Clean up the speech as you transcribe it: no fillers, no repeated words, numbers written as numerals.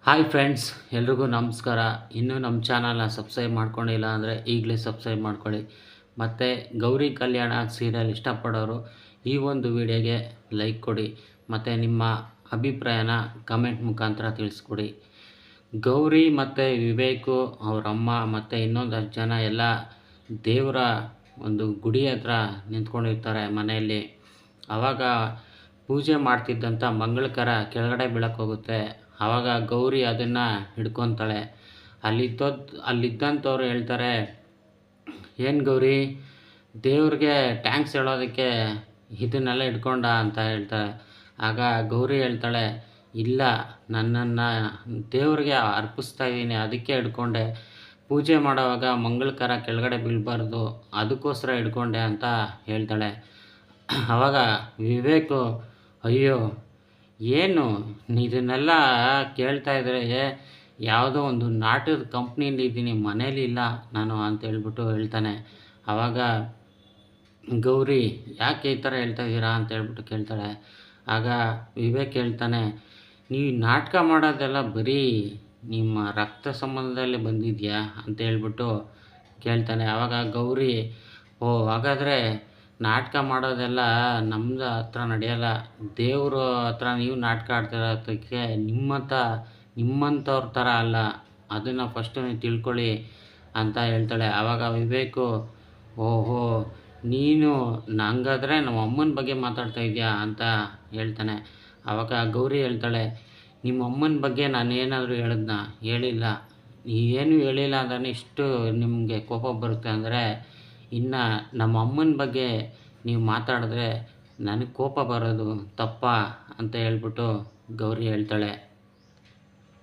Hi friends, ಎಲ್ರಿಗೂ ನಮಸ್ಕಾರ. ಇನ್ನೂ ನಮ್ಮ ಚಾನಲ್ನ ಸಬ್ಸ್ಕ್ರೈಬ್ ಮಾಡ್ಕೊಂಡಿಲ್ಲ ಅಂದರೆ ಈಗಲೇ ಸಬ್ಸ್ಕ್ರೈಬ್ ಮಾಡ್ಕೊಳ್ಳಿ. ಮತ್ತು ಗೌರಿ ಕಲ್ಯಾಣ ಸೀರಿಯಲ್ ಇಷ್ಟಪಡೋರು ಈ ಒಂದು ವಿಡಿಯೋಗೆ ಲೈಕ್ ಕೊಡಿ ಮತ್ತು ನಿಮ್ಮ ಅಭಿಪ್ರಾಯನ ಕಮೆಂಟ್ ಮುಖಾಂತರ ತಿಳಿಸ್ಕೊಡಿ. ಗೌರಿ ಮತ್ತು ವಿವೇಕು ಅವರಮ್ಮ ಮತ್ತು ಇನ್ನೊಂದಷ್ಟು ಜನ ಎಲ್ಲ ದೇವರ ಒಂದು ಗುಡಿ ಹತ್ರ ನಿಂತ್ಕೊಂಡಿರ್ತಾರೆ ಮನೆಯಲ್ಲಿ. ಆವಾಗ ಪೂಜೆ ಮಾಡ್ತಿದ್ದಂಥ ಮಂಗಳಕರ ಕೆಳಗಡೆ ಬೀಳೋಕ್ಕೋಗುತ್ತೆ. ಆವಾಗ ಗೌರಿ ಅದನ್ನು ಹಿಡ್ಕೊತಾಳೆ. ಅಲ್ಲಿದ್ದಂಥವ್ರು ಹೇಳ್ತಾರೆ, ಏನು ಗೌರಿ, ದೇವ್ರಿಗೆ ಟ್ಯಾಂಕ್ಸ್ ಹೇಳೋದಕ್ಕೆ ಇದನ್ನೆಲ್ಲ ಹಿಡ್ಕೊಂಡ ಅಂತ ಹೇಳ್ತಾರೆ. ಆಗ ಗೌರಿ ಹೇಳ್ತಾಳೆ, ಇಲ್ಲ, ನನ್ನನ್ನು ದೇವ್ರಿಗೆ ಅರ್ಪಿಸ್ತಾ ಇದ್ದೀನಿ, ಅದಕ್ಕೆ ಹಿಡ್ಕೊಂಡೆ. ಪೂಜೆ ಮಾಡೋವಾಗ ಮಂಗಳಕರ ಕೆಳಗಡೆ ಬೀಳಬಾರ್ದು, ಅದಕ್ಕೋಸ್ಕರ ಹಿಡ್ಕೊಂಡೆ ಅಂತ ಹೇಳ್ತಾಳೆ. ಆವಾಗ ವಿವೇಕು, ಅಯ್ಯೋ, ಏನು ಇದನ್ನೆಲ್ಲ ಕೇಳ್ತಾ ಇದ್ದರೆ ಯಾವುದೋ ಒಂದು ನಾಟಕದ ಕಂಪ್ನಿಯಲ್ಲಿ ಇದ್ದೀನಿ, ಮನೇಲಿಲ್ಲ ನಾನು ಅಂತ ಹೇಳ್ತಾನೆ. ಆವಾಗ ಗೌರಿ, ಯಾಕೆ ಈ ಥರ ಹೇಳ್ತಾ ಇದ್ದೀರಾ ಅಂತ ಕೇಳ್ತಾಳೆ. ಆಗ ವಿವೇಕ್ ಹೇಳ್ತಾನೆ, ನೀವು ನಾಟಕ ಮಾಡೋದೆಲ್ಲ ಬರೀ ನಿಮ್ಮ ರಕ್ತ ಸಂಬಂಧದಲ್ಲಿ ಬಂದಿದೆಯಾ ಅಂತ ಕೇಳ್ತಾನೆ. ಆವಾಗ ಗೌರಿ, ಓ, ಹಾಗಾದರೆ ನಾಟಕ ಮಾಡೋದೆಲ್ಲ ನಮ್ಮದು ಹತ್ರ ನಡೆಯಲ್ಲ, ದೇವ್ರ ಹತ್ರ ನೀವು ನಾಟಕ ಆಡ್ತಿರೋದಕ್ಕೆ ನಿಮ್ಮಂಥವ್ರ ಥರ ಅಲ್ಲ, ಅದನ್ನು ಫಸ್ಟು ನೀವು ತಿಳ್ಕೊಳ್ಳಿ ಅಂತ ಹೇಳ್ತಾಳೆ. ಆವಾಗ ವಿವೇಕು, ಓಹೋ, ನೀನು ಹಂಗಾದ್ರೆ ನಮ್ಮ ಅಮ್ಮನ ಬಗ್ಗೆ ಮಾತಾಡ್ತಾ ಇದೆಯಾ ಅಂತ ಹೇಳ್ತಾನೆ. ಆವಾಗ ಗೌರಿ ಹೇಳ್ತಾಳೆ, ನಿಮ್ಮ ಅಮ್ಮನ ಬಗ್ಗೆ ನಾನು ಏನಾದರೂ ಹೇಳಿಲ್ಲ, ಏನು ಹೇಳಿಲ್ಲ ಅಂದ್ರೆ ಇಷ್ಟು ನಿಮಗೆ ಕೋಪ ಬರುತ್ತೆ ಅಂದರೆ ಇನ್ನು ನಮ್ಮ ಅಮ್ಮನ ಬಗ್ಗೆ ನೀವು ಮಾತಾಡಿದ್ರೆ ನನಗೆ ಕೋಪ ಬರೋದು ತಪ್ಪಾ ಅಂತ ಗೌರಿ ಹೇಳ್ತಾಳೆ.